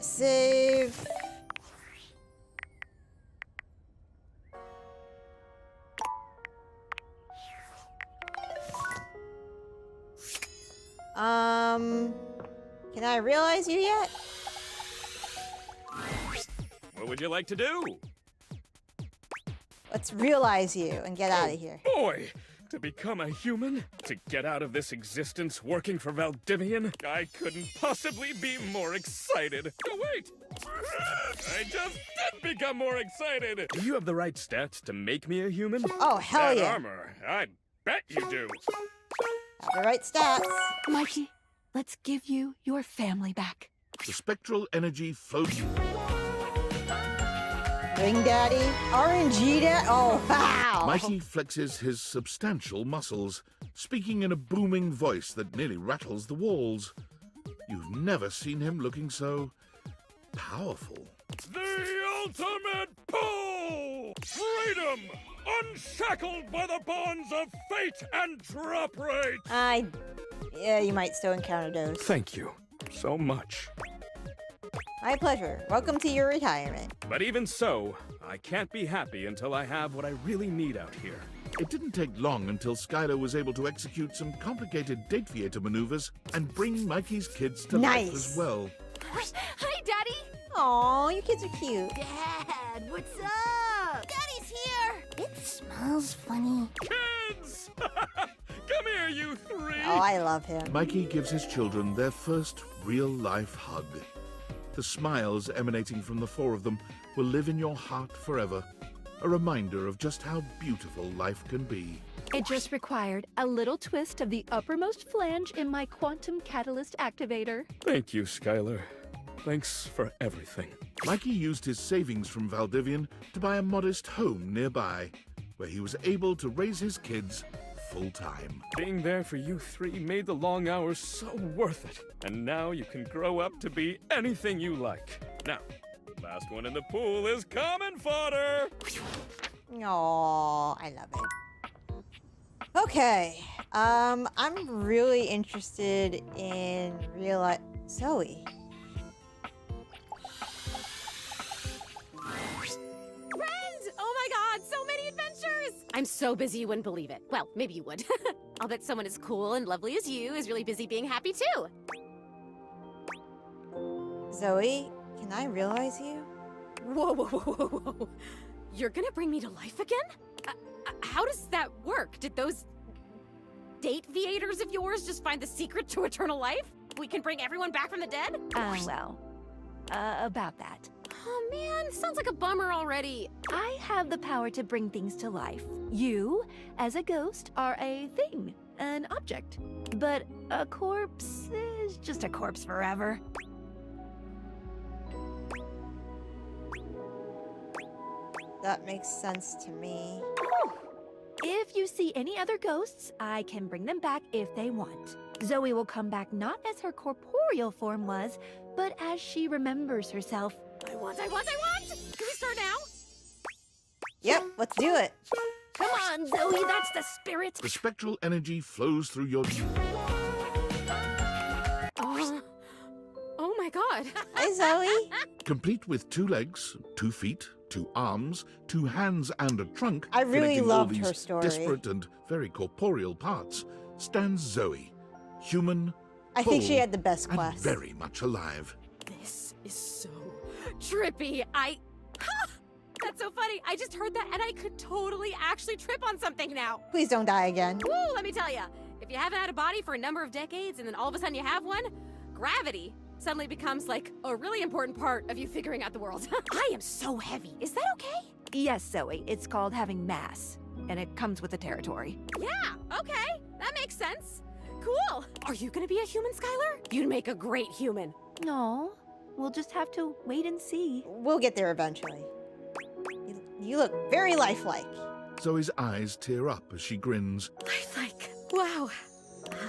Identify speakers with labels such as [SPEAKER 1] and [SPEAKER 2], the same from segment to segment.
[SPEAKER 1] Save. Can I realize you yet?
[SPEAKER 2] What would you like to do?
[SPEAKER 1] Let's realize you and get out of here.
[SPEAKER 2] Boy, to become a human? To get out of this existence working for Valdivian? I couldn't possibly be more excited. Oh, wait! I just did become more excited! Do you have the right stats to make me a human?
[SPEAKER 1] Oh, hell
[SPEAKER 2] that
[SPEAKER 1] yeah.
[SPEAKER 2] armor, I bet you do.
[SPEAKER 1] Have the right stats.
[SPEAKER 3] Mikey, let's give you your family back.
[SPEAKER 4] The spectral energy flows.
[SPEAKER 1] Ring Daddy. RNG Daddy. Oh, wow.
[SPEAKER 4] Mikey flexes his substantial muscles, speaking in a booming voice that nearly rattles the walls. You've never seen him looking so powerful.
[SPEAKER 2] The ultimate pull! Freedom! Unshackled by the bonds of fate and drop rate!
[SPEAKER 1] Yeah, you might still encounter those.
[SPEAKER 2] Thank you so much.
[SPEAKER 1] My pleasure. Welcome to your retirement.
[SPEAKER 2] But even so, I can't be happy until I have what I really need out here.
[SPEAKER 4] It didn't take long until Skylar was able to execute some complicated date-theater maneuvers and bring Mikey's kids to life as well.
[SPEAKER 3] Hi, Daddy!
[SPEAKER 1] Aw, you kids are cute.
[SPEAKER 3] Dad, what's up? Daddy's here! It smells funny.
[SPEAKER 2] Kids! Come here, you three!
[SPEAKER 1] Oh, I love him.
[SPEAKER 4] Mikey gives his children their first real-life hug. The smiles emanating from the four of them will live in your heart forever, a reminder of just how beautiful life can be.
[SPEAKER 3] It just required a little twist of the uppermost flange in my quantum catalyst activator.
[SPEAKER 2] Thank you, Skylar. Thanks for everything.
[SPEAKER 4] Mikey used his savings from Valdivian to buy a modest home nearby, where he was able to raise his kids full-time.
[SPEAKER 2] Being there for you three made the long hours so worth it. And now you can grow up to be anything you like. Now, last one in the pool is common fodder!
[SPEAKER 1] Aw, I love it. Okay, I'm really interested in Zoe.
[SPEAKER 5] Friends! Oh my god, so many adventures! I'm so busy you wouldn't believe it. Well, maybe you would. I'll bet someone as cool and lovely as you is really busy being happy too.
[SPEAKER 1] Zoe, can I realize you?
[SPEAKER 5] Whoa, whoa, whoa, whoa, whoa. You're gonna bring me to life again? How does that work? Did those date theaters of yours just find the secret to eternal life? We can bring everyone back from the dead?
[SPEAKER 3] About that.
[SPEAKER 5] Oh man, sounds like a bummer already.
[SPEAKER 3] I have the power to bring things to life. You, as a ghost, are a thing, an object. But a corpse is just a corpse forever.
[SPEAKER 1] That makes sense to me.
[SPEAKER 3] If you see any other ghosts, I can bring them back if they want. Zoe will come back not as her corporeal form was, but as she remembers herself.
[SPEAKER 5] I want! Can we start now?
[SPEAKER 1] Yep, let's do it.
[SPEAKER 3] Come on, Zoe, that's the spirit.
[SPEAKER 4] The spectral energy flows through your...
[SPEAKER 5] Oh my god.
[SPEAKER 1] Hi, Zoe.
[SPEAKER 4] Complete with 2 legs, 2 feet, 2 arms, 2 hands, and a trunk.
[SPEAKER 1] I really
[SPEAKER 4] connecting
[SPEAKER 1] loved
[SPEAKER 4] all these
[SPEAKER 1] her story.
[SPEAKER 4] disparate and very corporeal parts, stands Zoe, human,
[SPEAKER 1] I think she
[SPEAKER 4] whole,
[SPEAKER 1] had the best
[SPEAKER 4] and
[SPEAKER 1] quest.
[SPEAKER 4] very much alive.
[SPEAKER 5] This is so trippy. That's so funny. I just heard that and I could totally actually trip on something now.
[SPEAKER 1] Please don't die again.
[SPEAKER 5] Woo, let me tell you. If you haven't had a body for a number of decades and then all of a sudden you have one, gravity suddenly becomes like a really important part of you figuring out the world. I am so heavy. Is that okay?
[SPEAKER 3] Yes, Zoe, it's called having mass, and it comes with the territory.
[SPEAKER 5] Yeah, okay. That makes sense. Cool. Are you gonna be a human, Skylar? You'd make a great human.
[SPEAKER 3] No, we'll just have to wait and see.
[SPEAKER 1] We'll get there eventually. You look very lifelike.
[SPEAKER 4] Zoe's eyes tear up as she grins.
[SPEAKER 5] Lifelike. Wow.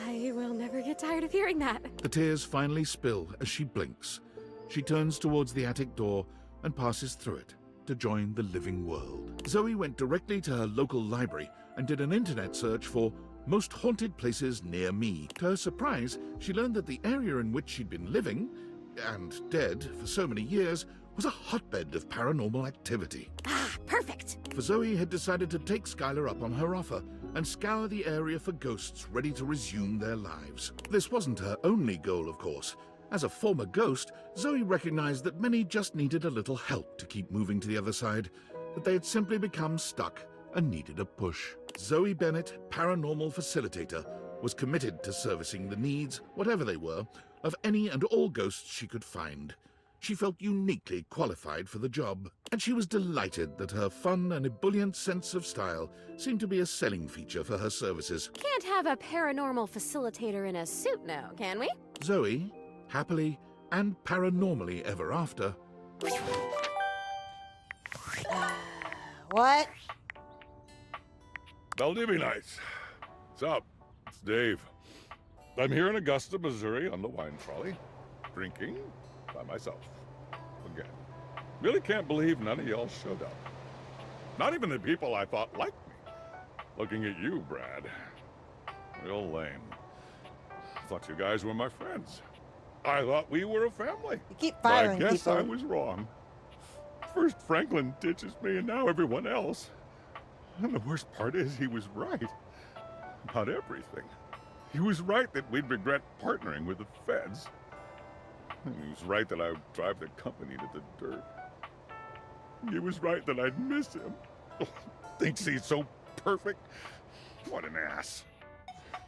[SPEAKER 5] I will never get tired of hearing that.
[SPEAKER 4] The tears finally spill as she blinks. She turns towards the attic door and passes through it to join the living world. Zoe went directly to her local library and did an internet search for most haunted places near me. To her surprise, she learned that the area in which she'd been living and dead for so many years, was a hotbed of paranormal activity.
[SPEAKER 5] Ah, perfect.
[SPEAKER 4] For Zoe had decided to take Skylar up on her offer and scour the area for ghosts ready to resume their lives. This wasn't her only goal, of course. As a former ghost, Zoe recognized that many just needed a little help to keep moving to the other side, that they had simply become stuck and needed a push. Zoe Bennett, paranormal facilitator, was committed to servicing the needs, whatever they were, of any and all ghosts she could find. She felt uniquely qualified for the job, and she was delighted that her fun and ebullient sense of style seemed to be a selling feature for her services.
[SPEAKER 5] Can't have a paranormal facilitator in a suit now, can we?
[SPEAKER 4] Zoe, happily and paranormally ever after,
[SPEAKER 1] What?
[SPEAKER 6] Valdivia Nights. What's up? It's Dave. I'm here in Augusta, Missouri on the wine trolley, drinking by myself. Again. Really can't believe none of y'all showed up. Not even the people I thought liked me. Looking at you, Brad. Real lame. I thought you guys were my friends. I thought we were a family.
[SPEAKER 1] You keep
[SPEAKER 6] But
[SPEAKER 1] firing
[SPEAKER 6] I guess
[SPEAKER 1] people.
[SPEAKER 6] I was wrong. First Franklin ditches me and now everyone else. And the worst part is he was right. About everything. He was right that we'd regret partnering with the feds. And he was right that I would drive the company to the dirt. He was right that I'd miss him. Thinks he's so perfect. What an ass.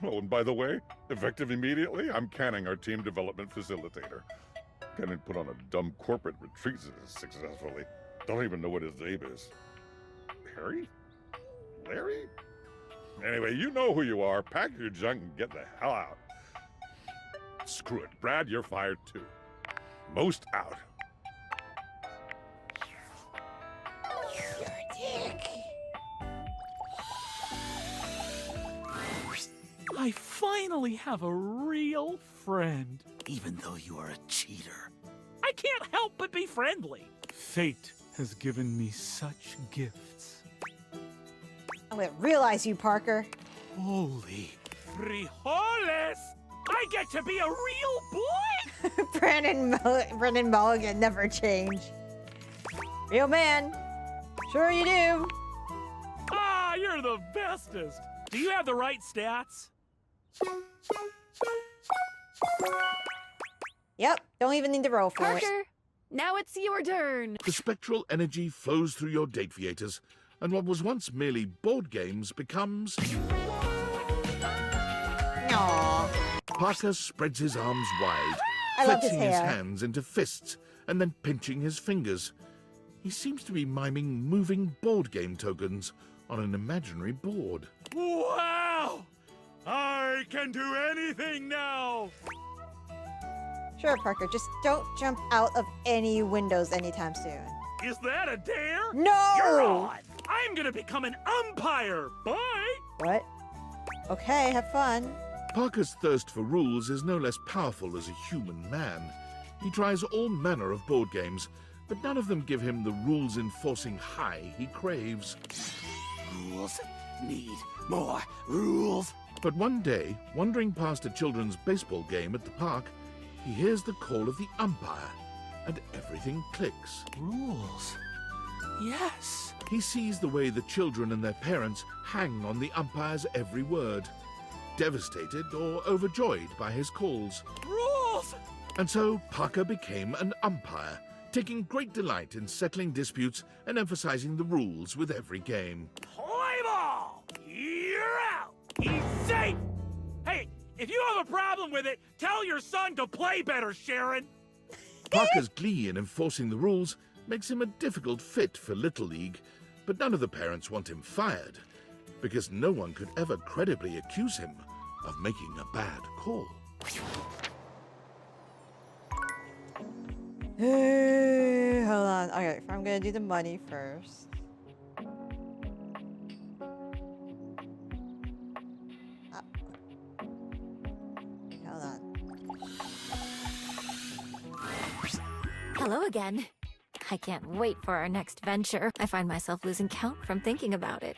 [SPEAKER 6] Oh, and by the way, effective immediately, I'm canning our team development facilitator. Can't put on a dumb corporate retreat successfully. Don't even know what his name is. Harry? Larry? Anyway, you know who you are. Pack your junk and get the hell out. Screw it. Brad, you're fired too. Most out.
[SPEAKER 1] You're a dick.
[SPEAKER 7] I finally have a real friend, even though you are a cheater. I can't help but be friendly. Fate has given me such gifts.
[SPEAKER 1] I'm gonna realize you, Parker.
[SPEAKER 7] Holy frijoles! I get to be a real boy!
[SPEAKER 1] Brendan Mulligan never change. Real man. Sure you do.
[SPEAKER 7] Ah, you're the bestest. Do you have the right stats?
[SPEAKER 1] Yep, don't even need to roll for it.
[SPEAKER 3] Parker, now it's your turn.
[SPEAKER 4] the spectral energy flows through your dateviators, and what was once merely board games becomes...
[SPEAKER 1] Aww.
[SPEAKER 4] Parker spreads his arms wide,
[SPEAKER 1] I love his
[SPEAKER 4] flexing his
[SPEAKER 1] hair.
[SPEAKER 4] hands into fists and then pinching his fingers. He seems to be miming moving board game tokens on an imaginary board.
[SPEAKER 7] Wow! I can do anything now!
[SPEAKER 1] Sure, Parker, just don't jump out of any windows anytime soon.
[SPEAKER 7] Is that a dare?
[SPEAKER 1] No!
[SPEAKER 7] You're on! I'm gonna become an umpire! Bye!
[SPEAKER 1] What? Okay, have fun.
[SPEAKER 4] Parker's thirst for rules is no less powerful as a human man. He tries all manner of board games, but none of them give him the rules-enforcing high he craves.
[SPEAKER 7] Rules. Need more rules.
[SPEAKER 4] But one day, wandering past a children's baseball game at the park, he hears the call of the umpire, and everything clicks.
[SPEAKER 7] Rules. Yes.
[SPEAKER 4] He sees the way the children and their parents hang on the umpire's every word, devastated or overjoyed by his calls.
[SPEAKER 7] Rules!
[SPEAKER 4] And so Parker became an umpire, taking great delight in settling disputes and emphasizing the rules with every game.
[SPEAKER 7] Play ball! You're out! He's safe! Hey, if you have a problem with it, tell your son to play better, Sharon!
[SPEAKER 4] Parker's glee in enforcing the rules makes him a difficult fit for Little League, but none of the parents want him fired, because no one could ever credibly accuse him of making a bad call.
[SPEAKER 1] Hold on. Okay, I'm gonna do the money first. Hold on.
[SPEAKER 8] Hello again. I can't wait for our next venture. I find myself losing count from thinking about it.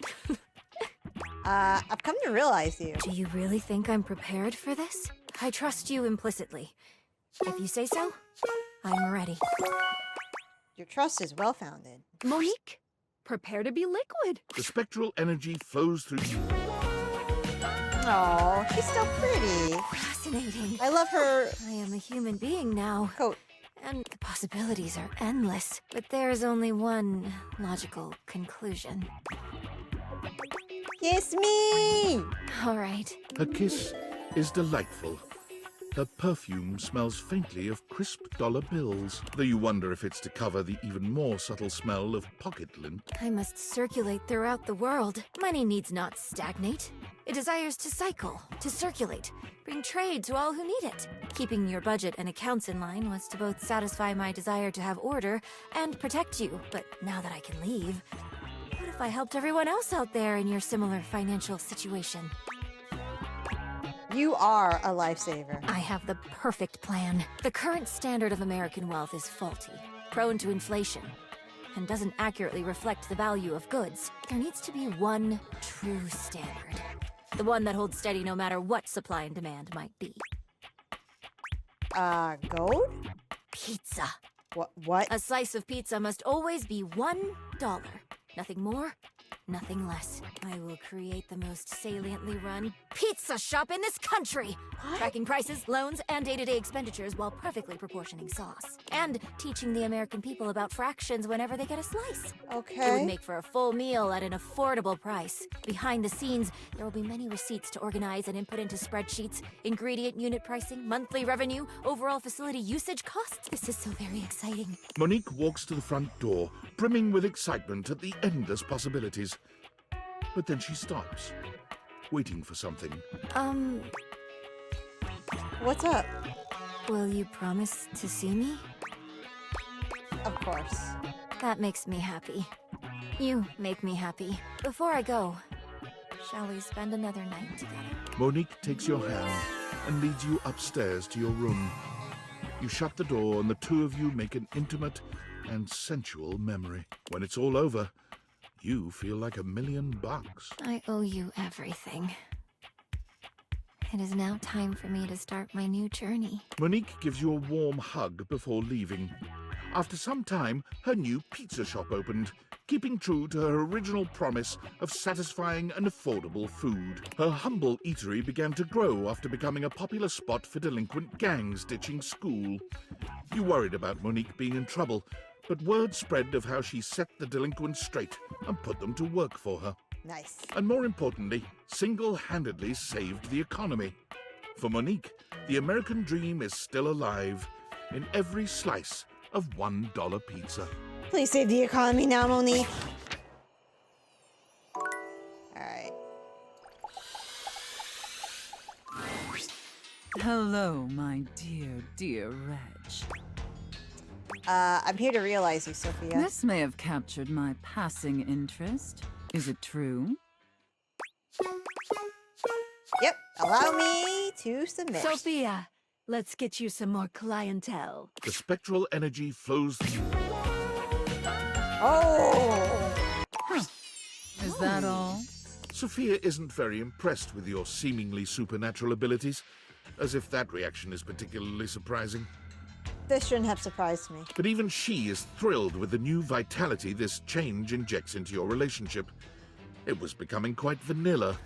[SPEAKER 1] I've come to realize you.
[SPEAKER 8] Do you really think I'm prepared for this? I trust you implicitly. If you say so, I'm ready.
[SPEAKER 1] Your trust is well-founded.
[SPEAKER 3] Monique, prepare to be liquid.
[SPEAKER 4] The spectral energy flows through you.
[SPEAKER 1] Oh, she's still pretty.
[SPEAKER 8] Fascinating.
[SPEAKER 1] I love her
[SPEAKER 8] I am a human being now,
[SPEAKER 1] coat.
[SPEAKER 8] and the possibilities are endless. But there's only one logical conclusion.
[SPEAKER 1] Kiss me!
[SPEAKER 8] All right.
[SPEAKER 4] Her kiss is delightful. Her perfume smells faintly of crisp dollar bills, though you wonder if it's to cover the even more subtle smell of pocket lint.
[SPEAKER 8] I must circulate throughout the world. Money needs not stagnate. It desires to cycle, to circulate, bring trade to all who need it. Keeping your budget and accounts in line was to both satisfy my desire to have order and protect you. But now that I can leave, what if I helped everyone else out there in your similar financial situation?
[SPEAKER 1] You are a lifesaver.
[SPEAKER 8] I have the perfect plan. The current standard of American wealth is faulty, prone to inflation, and doesn't accurately reflect the value of goods. There needs to be one true standard. The one that holds steady no matter what supply and demand might be.
[SPEAKER 1] Gold?
[SPEAKER 8] Pizza.
[SPEAKER 1] What?
[SPEAKER 8] A slice of pizza must always be $1. Nothing more, nothing less. I will create the most saliently run pizza shop in this country. Tracking prices, loans, and day-to-day expenditures while perfectly proportioning sauce. And teaching the American people about fractions whenever they get a slice. It would
[SPEAKER 1] Okay.
[SPEAKER 8] make for a full meal at an affordable price. Behind the scenes, there will be many receipts to organize and input into spreadsheets, ingredient unit pricing, monthly revenue, overall facility usage costs. This is so very exciting.
[SPEAKER 4] Monique walks to the front door, brimming with excitement at the endless possibilities. But then she stops, waiting for something.
[SPEAKER 1] What's up?
[SPEAKER 8] Will you promise to see me?
[SPEAKER 1] Of course.
[SPEAKER 8] That makes me happy. You make me happy. Before I go, shall we spend another night together?
[SPEAKER 4] Monique takes your hand and leads you upstairs to your room. You shut the door and the two of you make an intimate and sensual memory. When it's all over, you feel like $1 million.
[SPEAKER 8] I owe you everything. It is now time for me to start my new journey.
[SPEAKER 4] Monique gives you a warm hug before leaving. After some time, her new pizza shop opened, keeping true to her original promise of satisfying and affordable food. Her humble eatery began to grow after becoming a popular spot for delinquent gangs ditching school. You worried about Monique being in trouble, but word spread of how she set the delinquents straight and put them to work for her.
[SPEAKER 1] Nice.
[SPEAKER 4] And more importantly, single-handedly saved the economy. For Monique, the American dream is still alive in every slice of $1 pizza.
[SPEAKER 1] Please save the economy now, Monique. Alright.
[SPEAKER 9] Hello, my dear, dear Reg.
[SPEAKER 1] I'm here to realize you, Sophia.
[SPEAKER 9] This may have captured my passing interest. Is it true?
[SPEAKER 1] Yep. Allow me to submit.
[SPEAKER 3] Sophia, let's get you some more clientele.
[SPEAKER 4] The spectral energy flows through.
[SPEAKER 1] Oh!
[SPEAKER 9] Is that all?
[SPEAKER 4] Sophia isn't very impressed with your seemingly supernatural abilities, as if that reaction is particularly surprising.
[SPEAKER 1] This shouldn't have surprised me.
[SPEAKER 4] But even she is thrilled with the new vitality this change injects into your relationship. It was becoming quite vanilla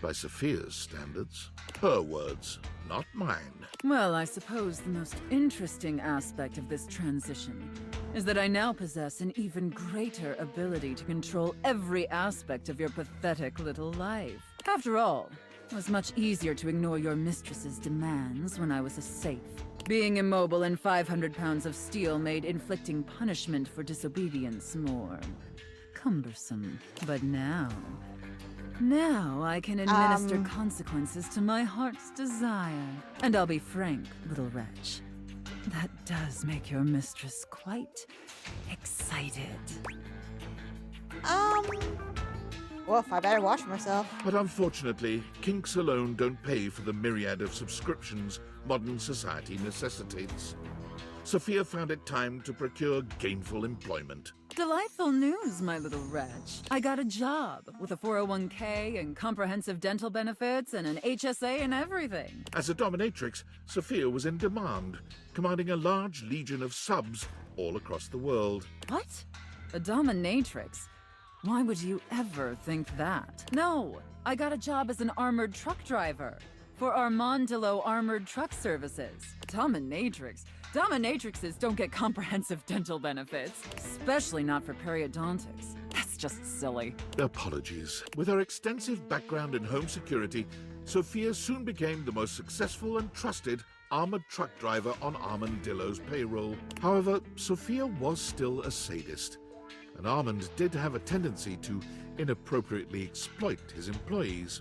[SPEAKER 4] by Sophia's standards. Her words, not mine.
[SPEAKER 9] Well, I suppose the most interesting aspect of this transition is that I now possess an even greater ability to control every aspect of your pathetic little life. After all, it was much easier to ignore your mistress's demands when I was a safe. Being immobile and 500 pounds of steel made inflicting punishment for disobedience more cumbersome. But now I can administer consequences to my heart's desire. And I'll be frank, little wretch, that does make your mistress quite excited.
[SPEAKER 1] Well, I better watch myself.
[SPEAKER 4] But unfortunately, kinks alone don't pay for the myriad of subscriptions modern society necessitates. Sophia found it time to procure gainful employment.
[SPEAKER 9] Delightful news, my little wretch. I got a job with a 401k and comprehensive dental benefits and an HSA and everything.
[SPEAKER 4] As a dominatrix, Sophia was in demand, commanding a large legion of subs all across the world.
[SPEAKER 9] What? A dominatrix? Why would you ever think that? No, I got a job as an armored truck driver for Armandillo Armored Truck Services. Dominatrix? Dominatrixes don't get comprehensive dental benefits, especially not for periodontics. That's just silly.
[SPEAKER 4] Apologies. With her extensive background in home security, Sophia soon became the most successful and trusted armored truck driver on Armandillo's payroll. However, Sophia was still a sadist, and Armand did have a tendency to inappropriately exploit his employees.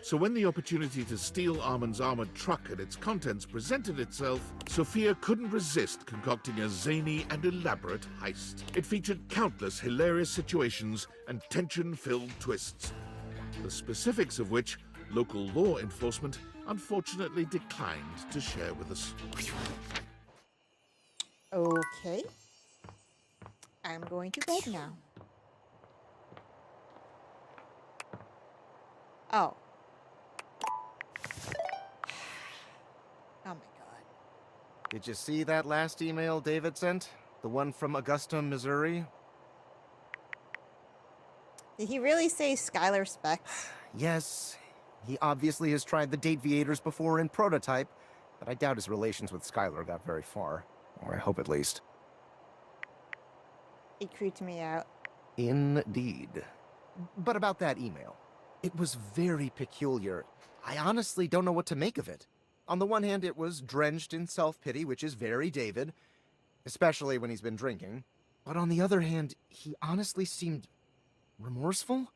[SPEAKER 4] So when the opportunity to steal Armand's armored truck and its contents presented itself, Sophia couldn't resist concocting a zany and elaborate heist. It featured countless hilarious situations and tension-filled twists, the specifics of which local law enforcement unfortunately declined to share with us.
[SPEAKER 1] Okay. I'm going to bed now. Oh. Oh my god.
[SPEAKER 10] Did you see that last email David sent? The one from Augusta, Missouri?
[SPEAKER 1] Did he really say Skylar Specs?
[SPEAKER 10] Yes. He obviously has tried the Dateviators before in prototype, but I doubt his relations with Skylar got very far. Or I hope at least.
[SPEAKER 1] It creeped me out.
[SPEAKER 10] Indeed. But about that email. It was very peculiar. I honestly don't know what to make of it. On the one hand, it was drenched in self-pity, which is very David, especially when he's been drinking. But on the other hand, he honestly seemed remorseful.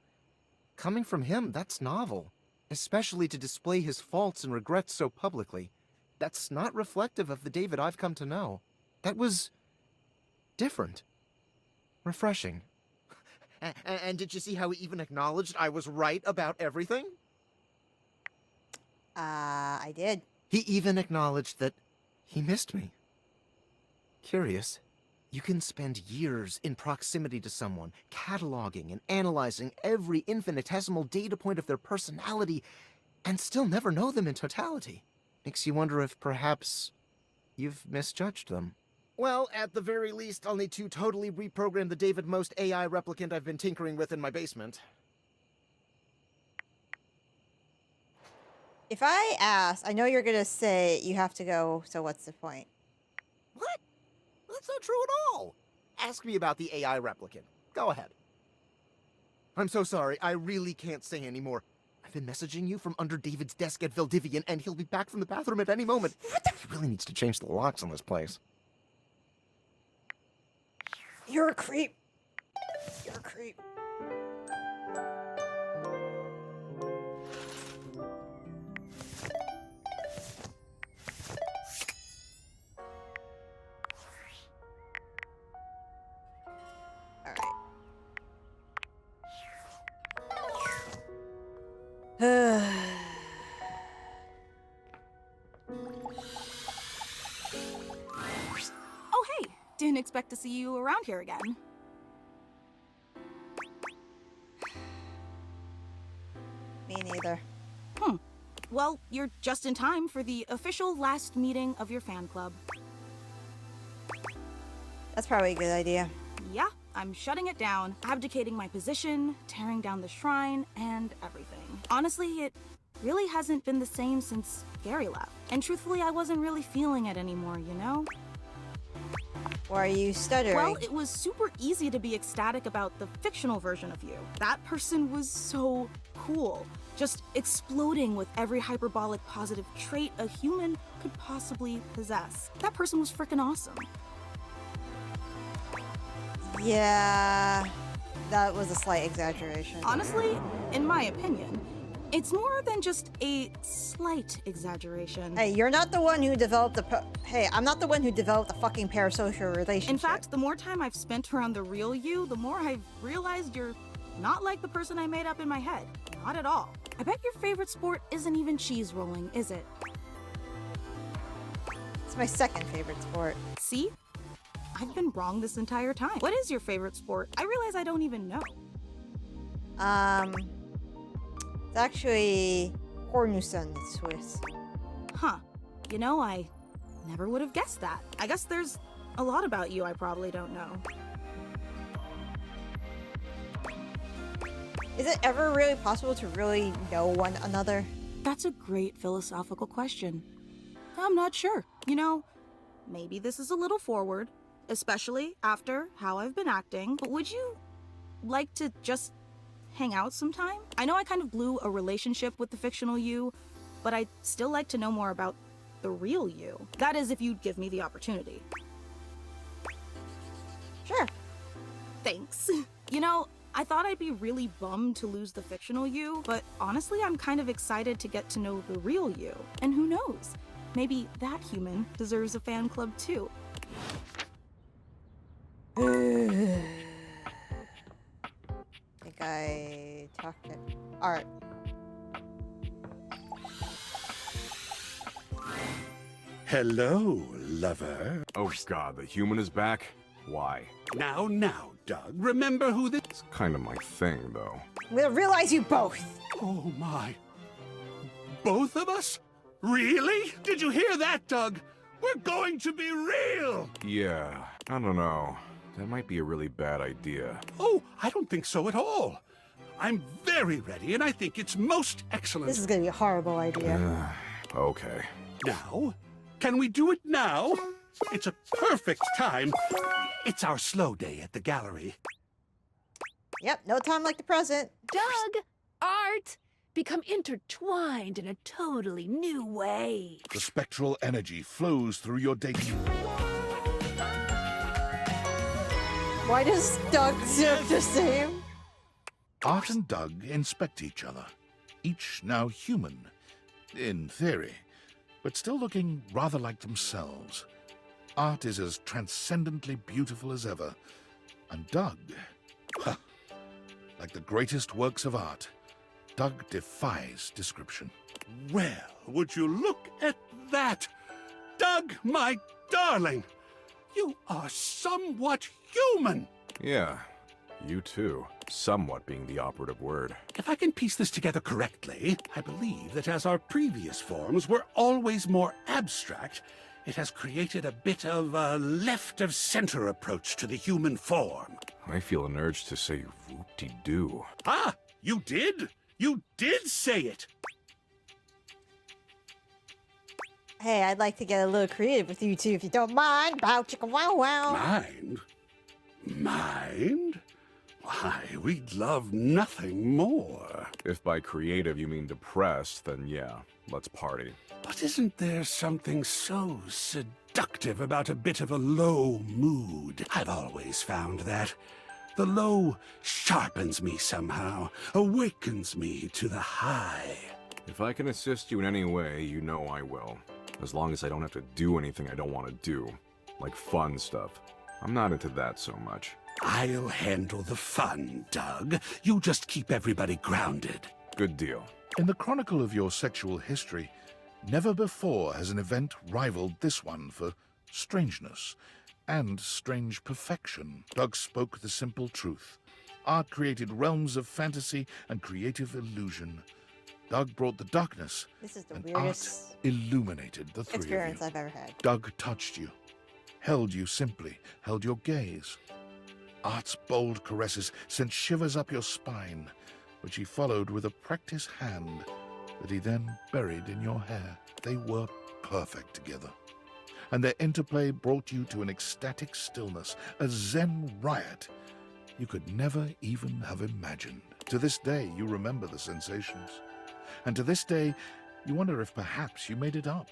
[SPEAKER 10] Coming from him, that's novel, especially to display his faults and regrets so publicly. That's not reflective of the David I've come to know. That was different. Refreshing. And did you see how he even acknowledged I was right about everything?
[SPEAKER 1] I did.
[SPEAKER 10] He even acknowledged that he missed me. Curious. You can spend years in proximity to someone, cataloging and analyzing every infinitesimal data point of their personality, and still never know them in totality. Makes you wonder if perhaps you've misjudged them. Well, at the very least, I'll need to totally reprogram the David Most AI replicant I've been tinkering with in my basement.
[SPEAKER 1] If I ask, I know you're gonna say you have to go, so what's the point?
[SPEAKER 10] What? That's not true at all. Ask me about the AI replicant. Go ahead. I'm so sorry, I really can't say anymore. I've been messaging you from under David's desk at Valdivian, and he'll be back from the bathroom at any moment. He really needs to change the locks on this place.
[SPEAKER 1] You're a creep. You're a creep.
[SPEAKER 5] Oh, hey! Didn't expect to see you around here again.
[SPEAKER 1] Me neither.
[SPEAKER 5] Well, you're just in time for the official last meeting of your fan club.
[SPEAKER 1] That's probably a good idea.
[SPEAKER 5] Yeah, I'm shutting it down, abdicating my position, tearing down the shrine, and everything. Honestly, it really hasn't been the same since Gary left. And truthfully, I wasn't really feeling it anymore, you know?
[SPEAKER 1] Why are you stuttering?
[SPEAKER 5] Well, it was super easy to be ecstatic about the fictional version of you. That person was so cool. Just exploding with every hyperbolic positive trait a human could possibly possess. That person was freaking awesome.
[SPEAKER 1] Yeah, that was a slight exaggeration.
[SPEAKER 5] Honestly, in my opinion, it's more than just a slight exaggeration.
[SPEAKER 1] Hey, you're not the one who developed the Hey, I'm not the one who developed the fucking parasocial relationship.
[SPEAKER 5] In fact, the more time I've spent around the real you, the more I've realized you're not like the person I made up in my head. Not at all. I bet your favorite sport isn't even cheese rolling, is it?
[SPEAKER 1] It's my second favorite sport.
[SPEAKER 5] See?
[SPEAKER 11] I've been wrong this entire time. What is your favorite sport? I realize I don't even know.
[SPEAKER 1] It's actually Cornuson, it's Swiss.
[SPEAKER 11] Huh. You know, I never would have guessed that. I guess there's a lot about you I probably don't know.
[SPEAKER 1] Is it ever really possible to really know one another?
[SPEAKER 11] That's a great philosophical question. I'm not sure. You know, maybe this is a little forward, especially after how I've been acting, but would you like to just hang out sometime? I know I kind of blew a relationship with the fictional you, but I'd still like to know more about the real you. That is, if you'd give me the opportunity.
[SPEAKER 1] Sure.
[SPEAKER 11] Thanks. You know, I thought I'd be really bummed to lose the fictional you, but honestly, I'm kind of excited to get to know the real you. And who knows? Maybe that human deserves a fan club too.
[SPEAKER 1] I think I talked to Art.
[SPEAKER 12] Hello, lover.
[SPEAKER 13] Oh god, the human is back? Why?
[SPEAKER 12] Now, Doug, remember who this...
[SPEAKER 13] It's kind of my thing, though.
[SPEAKER 1] I'm gonna realize you both.
[SPEAKER 12] Oh my. Both of us? Really? Did you hear that, Doug? We're going to be real!
[SPEAKER 13] Yeah, I don't know. That might be a really bad idea.
[SPEAKER 12] Oh, I don't think so at all. I'm very ready, and I think it's most excellent.
[SPEAKER 1] This is gonna be a horrible idea.
[SPEAKER 13] Okay.
[SPEAKER 12] Now? Can we do it now? It's a perfect time. It's our slow day at the gallery.
[SPEAKER 1] Yep, no time like the present.
[SPEAKER 3] Doug, Art, become intertwined in a totally new way.
[SPEAKER 4] The spectral energy flows through your data.
[SPEAKER 1] Why does Doug look the same?
[SPEAKER 4] Art and Doug inspect each other, each now human, in theory, but still looking rather like themselves. Art is as transcendently beautiful as ever, and Doug, like the greatest works of art, Doug defies description.
[SPEAKER 12] Well, would you look at that? Doug, my darling, you are somewhat human.
[SPEAKER 13] Yeah, you too. Somewhat being the operative word.
[SPEAKER 12] If I can piece this together correctly, I believe that as our previous forms were always more abstract, it has created a bit of a left-of-center approach to the human form.
[SPEAKER 13] I feel an urge to say whoop-de-doo.
[SPEAKER 12] Ah, you did? You did say it!
[SPEAKER 1] Hey, I'd like to get a little creative with you two, if you don't mind. Bow chicka wow wow.
[SPEAKER 12] Mind? Mind? Why, we'd love nothing more.
[SPEAKER 13] If by creative you mean depressed, then yeah, let's party.
[SPEAKER 12] But isn't there something so seductive about a bit of a low mood? I've always found that. The low sharpens me somehow, awakens me to the high.
[SPEAKER 13] If I can assist you in any way, you know I will. As long as I don't have to do anything I don't want to do. Like fun stuff. I'm not into that so much.
[SPEAKER 12] I'll handle the fun, Doug. You just keep everybody grounded.
[SPEAKER 13] Good deal.
[SPEAKER 4] In the chronicle of your sexual history, never before has an event rivaled this one for strangeness and strange perfection. Doug spoke the simple truth. Art created realms of fantasy and creative illusion. Doug brought the darkness,
[SPEAKER 1] This is the
[SPEAKER 4] and
[SPEAKER 1] weirdest
[SPEAKER 4] art illuminated the three
[SPEAKER 1] experience
[SPEAKER 4] of
[SPEAKER 1] I've ever had.
[SPEAKER 4] you. Doug touched you, held you simply, held your gaze. Art's bold caresses sent shivers up your spine, which he followed with a practiced hand that he then buried in your hair. They were perfect together, and their interplay brought you to an ecstatic stillness, a zen riot you could never even have imagined. To this day, you remember the sensations. And to this day, you wonder if perhaps you made it up.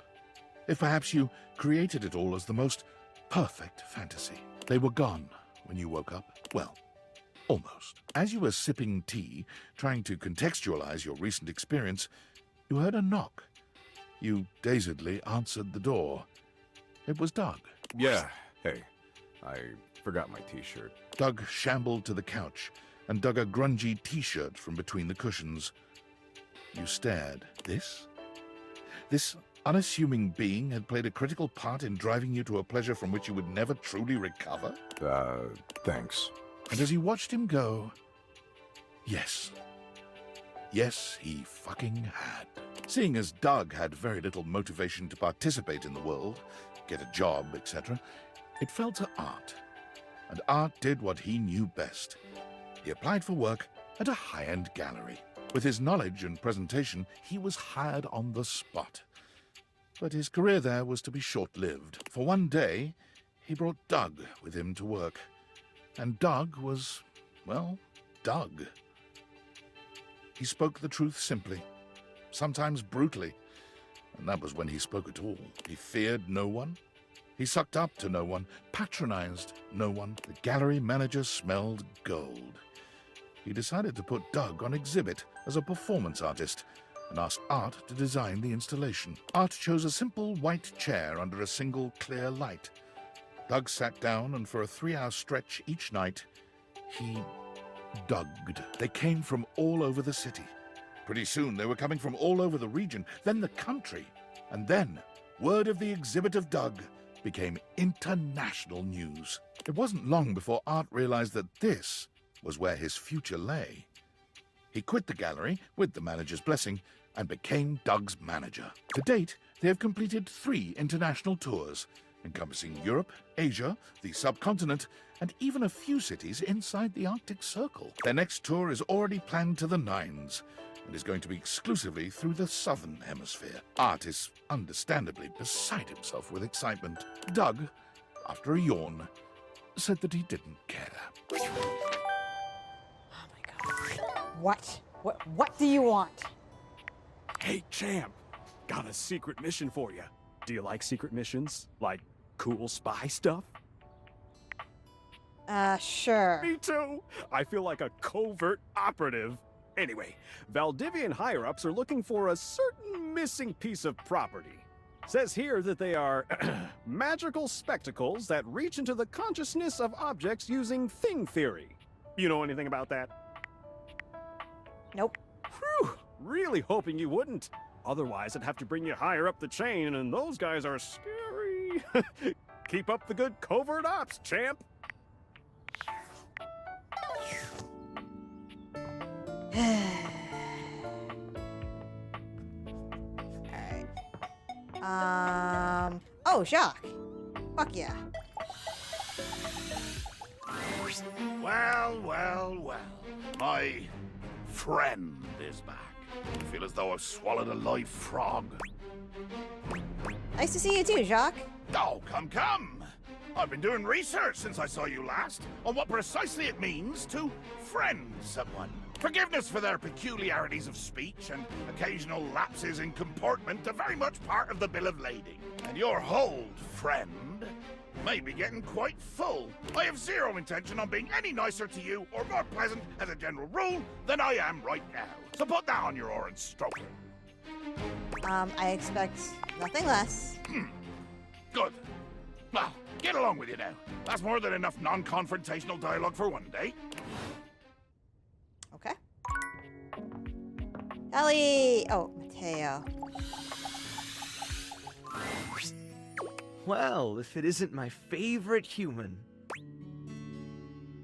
[SPEAKER 4] If perhaps you created it all as the most perfect fantasy. They were gone when you woke up. Well, almost. As you were sipping tea, trying to contextualize your recent experience, you heard a knock. You dazedly answered the door. It was Doug.
[SPEAKER 13] Yeah, hey, I forgot my t-shirt.
[SPEAKER 4] Doug shambled to the couch and dug a grungy t-shirt from between the cushions. You stared. This unassuming being had played a critical part in driving you to a pleasure from which you would never truly recover?
[SPEAKER 13] Thanks.
[SPEAKER 4] And as he watched him go, yes. Yes, he fucking had. Seeing as Doug had very little motivation to participate in the world, get a job, etc., it fell to Art. And Art did what he knew best. He applied for work at a high-end gallery. With his knowledge and presentation, he was hired on the spot. But his career there was to be short-lived. For one day, he brought Doug with him to work. And Doug was, well, Doug. He spoke the truth simply, sometimes brutally, and that was when he spoke at all. He feared no one. He sucked up to no one, patronized no one. The gallery manager smelled gold. He decided to put Doug on exhibit as a performance artist and asked Art to design the installation. Art chose a simple white chair under a single clear light. Doug sat down, and for a 3-hour stretch each night, he Dugged. They came from all over the city. Pretty soon they were coming from all over the region, then the country. And then, word of the exhibit of Doug became international news. It wasn't long before Art realized that this was where his future lay. He quit the gallery, with the manager's blessing, and became Doug's manager. To date, they have completed 3 international tours, encompassing Europe, Asia, the subcontinent, and even a few cities inside the Arctic Circle. Their next tour is already planned to the nines, and is going to be exclusively through the southern hemisphere. Art is understandably beside himself with excitement. Doug, after a yawn, said that he didn't care.
[SPEAKER 1] What? What do you want?
[SPEAKER 2] Hey, champ. Got a secret mission for you. Do you like secret missions? Like cool spy stuff?
[SPEAKER 1] Sure.
[SPEAKER 2] Me too. I feel like a covert operative. Anyway, Valdivian higher-ups are looking for a certain missing piece of property. Says here that they are magical spectacles that reach into the consciousness of objects using thing theory. You know anything about that?
[SPEAKER 1] Nope.
[SPEAKER 2] Whew, really hoping you wouldn't. Otherwise, I'd have to bring you higher up the chain, and those guys are scary. Keep up the good covert ops, champ.
[SPEAKER 1] Alright. Oh, Jacques. Fuck yeah.
[SPEAKER 4] Well, well, well. My friend is back. I feel as though I've swallowed a live frog.
[SPEAKER 1] Nice to see you too, Jacques.
[SPEAKER 4] Oh, come. I've been doing research since I saw you last on what precisely it means to friend someone. Forgiveness for their peculiarities of speech and occasional lapses in comportment are very much part of the bill of lading. And your hold, friend, may be getting quite full. I have zero intention on being any nicer to you or more pleasant as a general rule than I am right now. So put that on your oar and stroke it.
[SPEAKER 1] I expect nothing less.
[SPEAKER 4] Good. Well, get along with you now. That's more than enough non-confrontational dialogue for one day.
[SPEAKER 1] Okay. Ellie! Oh, Mateo.
[SPEAKER 14] Well, if it isn't my favorite human.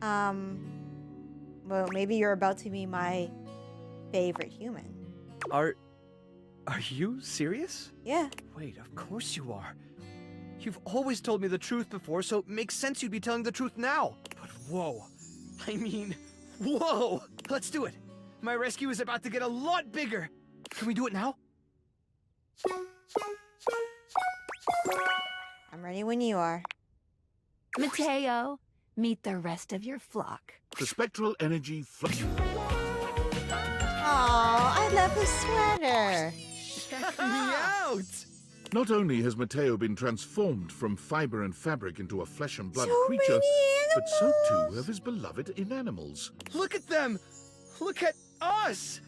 [SPEAKER 1] Well, maybe you're about to be my favorite human.
[SPEAKER 14] Are you serious?
[SPEAKER 1] Yeah.
[SPEAKER 14] Wait, of course you are. You've always told me the truth before, so it makes sense you'd be telling the truth now. But whoa. I mean, whoa! Let's do it. My rescue is about to get a lot bigger. Can we do it now?
[SPEAKER 1] I'm ready when you are.
[SPEAKER 3] Mateo, meet the rest of your flock.
[SPEAKER 4] The spectral energy
[SPEAKER 1] Oh, I love his sweater.
[SPEAKER 14] Check me out!
[SPEAKER 4] Not only has Mateo been transformed from fiber and fabric into a flesh and blood
[SPEAKER 1] So
[SPEAKER 4] creature,
[SPEAKER 1] many
[SPEAKER 4] but so too have his beloved inanimals.
[SPEAKER 14] Look at them! Look at us!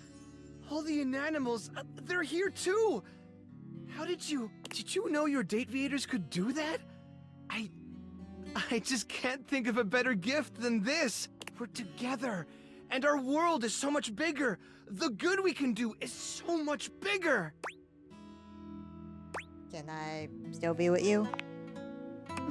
[SPEAKER 14] All the inanimals, they're here too! How did you know your date-viators could do that? I just can't think of a better gift than this! We're together, and our world is so much bigger! The good we can do is so much bigger!
[SPEAKER 1] Can I still be with you?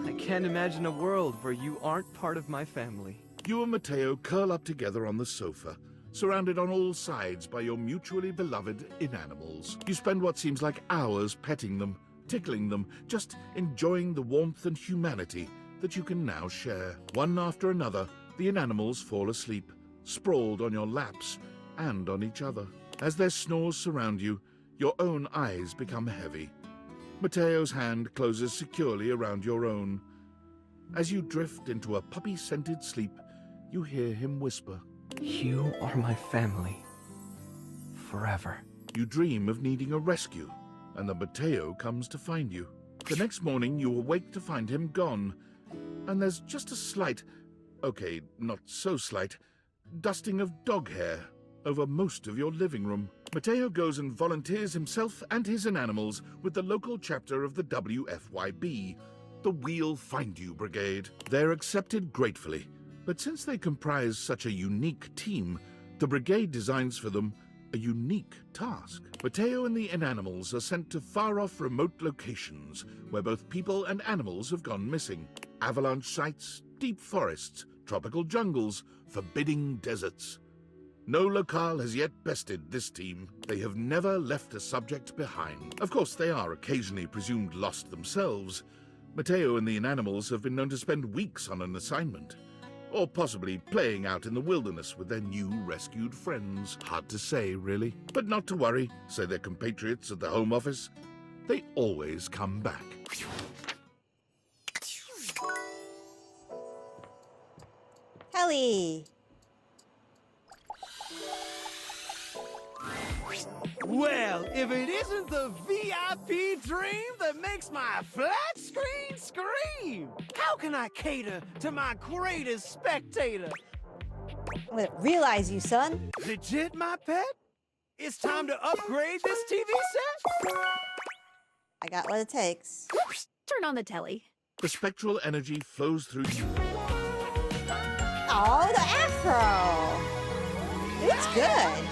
[SPEAKER 14] I can't imagine a world where you aren't part of my family.
[SPEAKER 4] You and Mateo curl up together on the sofa, surrounded on all sides by your mutually beloved inanimals. You spend what seems like hours petting them, tickling them, just enjoying the warmth and humanity that you can now share. One after another, the inanimals fall asleep, sprawled on your laps and on each other. As their snores surround you, your own eyes become heavy. Mateo's hand closes securely around your own. As you drift into a puppy-scented sleep, you hear him whisper,
[SPEAKER 14] You are my family. Forever.
[SPEAKER 4] You dream of needing a rescue, and the Mateo comes to find you. The next morning, you awake to find him gone, and there's just a slight, okay, not so slight, dusting of dog hair over most of your living room. Mateo goes and volunteers himself and his inanimals with the local chapter of the WFYB, the We'll Find You Brigade. They're accepted gratefully, but since they comprise such a unique team, the brigade designs for them a unique task. Mateo and the inanimals are sent to far-off remote locations where both people and animals have gone missing. Avalanche sites, deep forests, tropical jungles, forbidding deserts. No locale has yet bested this team. They have never left a subject behind. Of course, they are occasionally presumed lost themselves. Mateo and the inanimals have been known to spend weeks on an assignment, or possibly playing out in the wilderness with their new rescued friends. Hard to say, really. But not to worry, say their compatriots at the Home Office. They always come back.
[SPEAKER 1] Kelly!
[SPEAKER 15] Well, if it isn't the VIP dream that makes my flat screen scream, how can I cater to my greatest spectator?
[SPEAKER 1] I'm gonna realize you, son.
[SPEAKER 15] Legit, my pet? It's time to upgrade this TV set?
[SPEAKER 1] I got what it takes.
[SPEAKER 3] Turn on the telly.
[SPEAKER 4] The spectral energy flows through you.
[SPEAKER 1] Oh, the afro! It's good.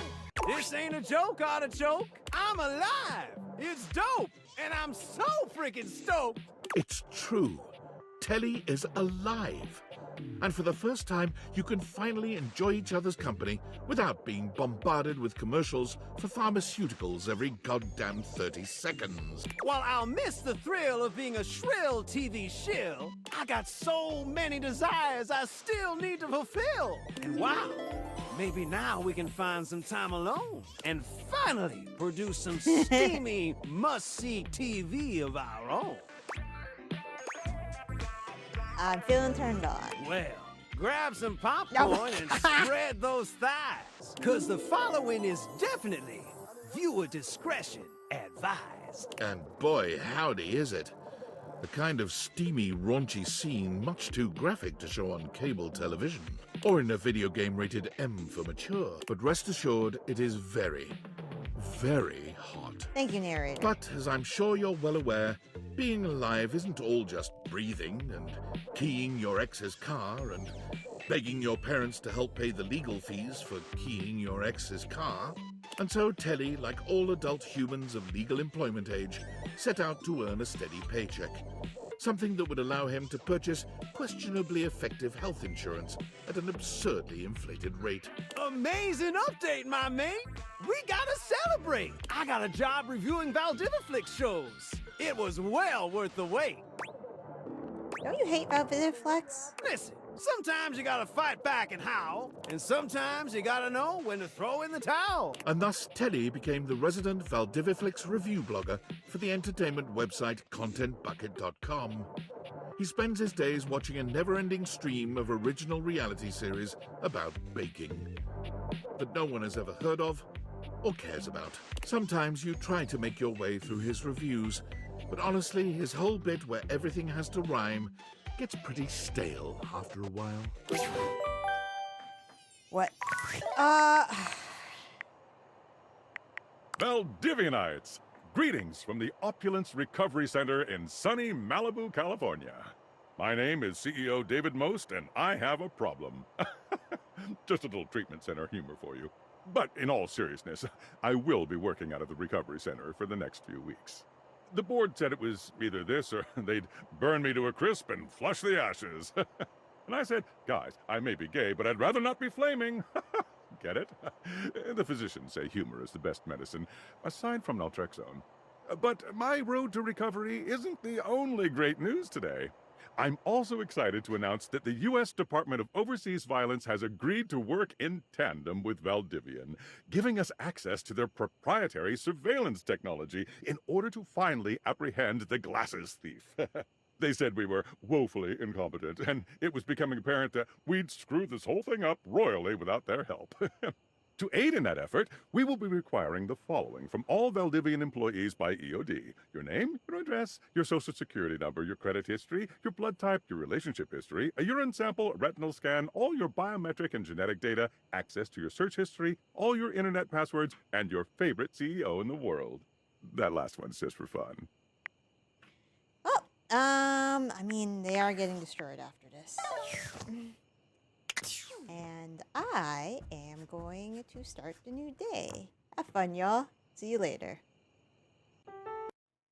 [SPEAKER 15] This ain't a joke, artichoke. I'm alive. It's dope. And I'm so freaking stoked.
[SPEAKER 4] It's true. Telly is alive. And for the first time, you can finally enjoy each other's company without being bombarded with commercials for pharmaceuticals every goddamn 30 seconds.
[SPEAKER 15] While I'll miss the thrill of being a shrill TV shill, I got so many desires I still need to fulfill. And wow, maybe now we can find some time alone and finally produce some steamy, must-see TV of our own.
[SPEAKER 1] I'm feeling turned on.
[SPEAKER 15] Well, grab some popcorn and spread those thighs, because the following is definitely viewer discretion advised.
[SPEAKER 4] And boy, howdy is it. The kind of steamy, raunchy scene much too graphic to show on cable television, or in a video game rated M for mature. But rest assured, it is very, very hot.
[SPEAKER 1] Thank you, narrator.
[SPEAKER 4] But, as I'm sure you're well aware, being alive isn't all just breathing and keying your ex's car and begging your parents to help pay the legal fees for keying your ex's car. And so Telly, like all adult humans of legal employment age, set out to earn a steady paycheck. Something that would allow him to purchase questionably effective health insurance at an absurdly inflated rate.
[SPEAKER 15] Amazing update, my mate! We gotta celebrate! I got a job reviewing Valdiviflix shows. It was well worth the wait.
[SPEAKER 1] Don't you hate Valdiviflix?
[SPEAKER 15] Listen, sometimes you gotta fight back and howl, and sometimes you gotta know when to throw in the towel.
[SPEAKER 4] And thus Telly became the resident Valdiviflix review blogger for the entertainment website ContentBucket.com. He spends his days watching a never-ending stream of original reality series about baking that no one has ever heard of or cares about. Sometimes you try to make your way through his reviews, but honestly, his whole bit where everything has to rhyme gets pretty stale after a while.
[SPEAKER 1] What?
[SPEAKER 6] Valdivianites, greetings from the Opulence Recovery Center in sunny Malibu, California. My name is CEO David Most, and I have a problem. Just a little treatment center humor for you. But in all seriousness, I will be working out of the recovery center for the next few weeks. The board said it was either this or they'd burn me to a crisp and flush the ashes. And I said, guys, I may be gay, but I'd rather not be flaming. Get it? The physicians say humor is the best medicine, aside from naltrexone. But my road to recovery isn't the only great news today. I'm also excited to announce that the U.S. Department of Overseas Violence has agreed to work in tandem with Valdivian, giving us access to their proprietary surveillance technology in order to finally apprehend the glasses thief. They said we were woefully incompetent, and it was becoming apparent that we'd screw this whole thing up royally without their help. To aid in that effort, we will be requiring the following from all Valdivian employees by EOD. Your name, your address, your social security number, your credit history, your blood type, your relationship history, a urine sample, a retinal scan, all your biometric and genetic data, access to your search history, all your internet passwords, and your favorite CEO in the world. That last one's just for fun.
[SPEAKER 1] Well, I mean, they are getting destroyed after this. And I am going to start the new day. Have fun, y'all. See you later.